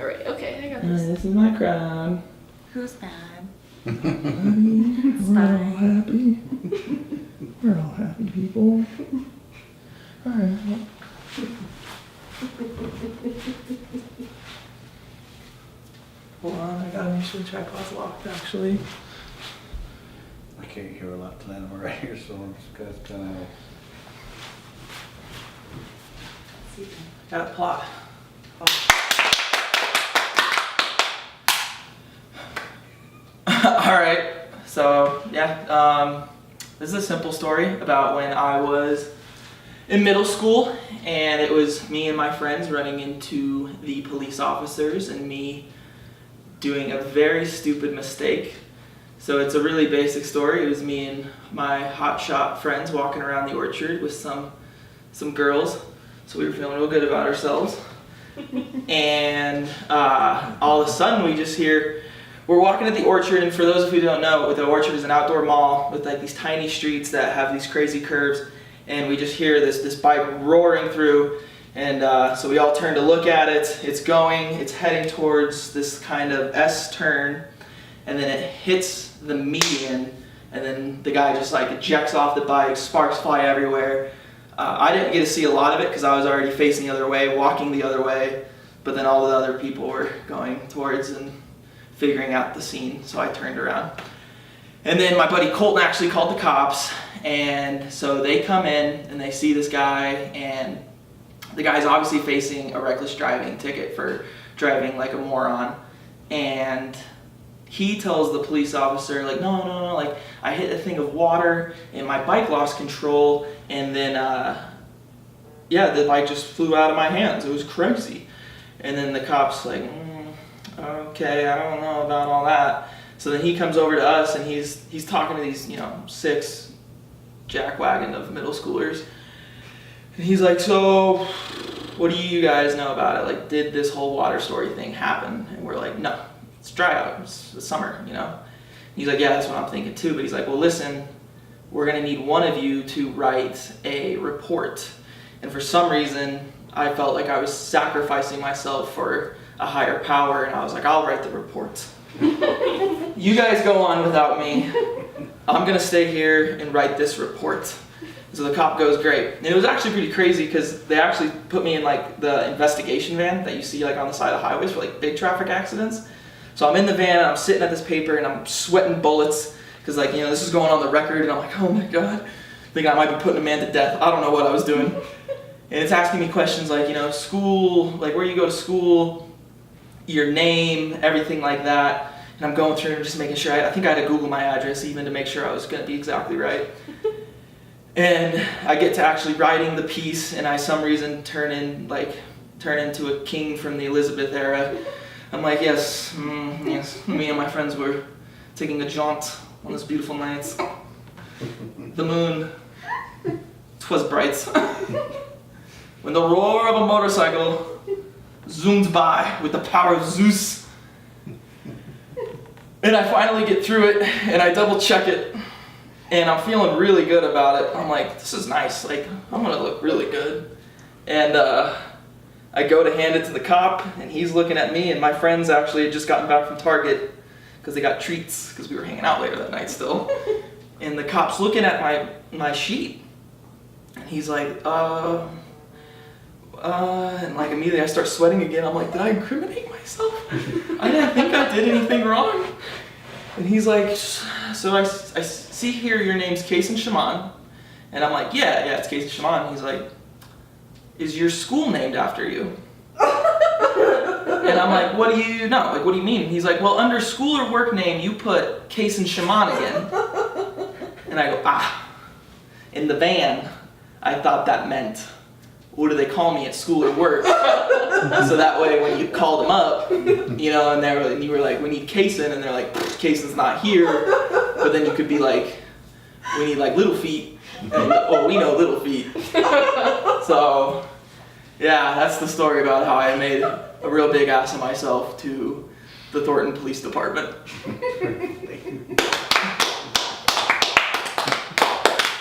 Alright, okay, I got Alright, this. this is my crowd. Who's mad? We're all happy. We're all happy people. Alright. Hold on, I gotta make sure the tripod's locked actually. I can't hear a lot tonight, I'm right here, so I'm just kind of... Gotta plot. Alright, so yeah, this is a simple story about when I was in middle school, and it was me and my friends running into the police officers and me doing a very stupid mistake. So it's a really basic story. It was me and my hotshot friends walking around the orchard with some girls. So we were feeling real good about ourselves. And all of a sudden we just hear, we're walking at the orchard, and for those of you who don't know, the orchard is an outdoor mall with like these tiny streets that have these crazy curves, and we just hear this bike roaring through, and so we all turn to look at it. It's heading towards this kind of S turn, and then it hits the median, and then the guy just like ejects off the bike, sparks fly everywhere. I didn't get to see a lot of it because I was already facing the other way, walking the other way, but then all the other people were going towards and figuring out the scene, so I turned around. And then my buddy Colton actually called the cops, and so they come in and they see this guy, and the guy's obviously facing a reckless driving ticket for driving like a moron, and he tells the police officer, like, no, like, I hit a thing of water and my bike lost control, and then, yeah, the bike just flew out of my hands. It was crazy. And then the cop's like, okay, I don't know about all that. So then he comes over to us, and he's talking to these, 6 jackwagon of middle schoolers. And he's like, so what do you guys know about it? Like, did this whole water story thing happen? And we're like, no. It's dry out, it's summer, He's like, yeah, that's what I'm thinking too. But he's like, well, listen, we're gonna need one of you to write a report. And for some reason, I felt like I was sacrificing myself for a higher power, and I was like, I'll write the report. You guys go on without me. I'm gonna stay here and write this report. So the cop goes, great. And it was actually pretty crazy because they actually put me in like the investigation van that you see like on the side of highways for like big traffic accidents. So I'm in the van, and I'm sitting at this paper, and I'm sweating bullets because, like, this is going on the record, and I'm like, oh my god, I think I might be putting a man to death. I don't know what I was doing. And it's asking me questions like, school, like where you go to school, your name, everything like that. And I'm going through and just making sure, I think I had to Google my address even to make sure I was going to be exactly right. And I get to actually writing the piece, and I, some reason, turn into a king from the Elizabeth era. I'm like, yes, me and my friends were taking a jaunt on this beautiful night. The moon, 'twas bright. When the roar of a motorcycle zoomed by with the power of Zeus. And I finally get through it, and I double check it, and I'm feeling really good about it. I'm like, this is nice, like, I'm gonna look really good. And I go to hand it to the cop, and he's looking at me, and my friends actually had just gotten back from Target because they got treats because we were hanging out later that night still. And the cop's looking at my sheet, and he's like, and like immediately I start sweating again. I'm like, did I incriminate myself? I didn't think I did anything wrong. And he's like, so I see here your name's Kasens Speech. And I'm like, yeah, it's Kasens Speech. He's like, is your school named after you? And I'm like, what do you know? Like, what do you mean? He's like, well, under school or work name, you put Kasens Speech again. And I go, in the van, I thought that meant, what do they call me at school or work? So that way when you called them up, and you were like, we need Kasen, and they're like, Kasen's not here. But then you could be like, we need like Little Feet. And oh, we know Little Feet. So, yeah, that's the story about how I made a real big ass of myself to the Thornton Police Department.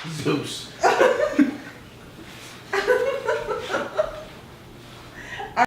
Zeus.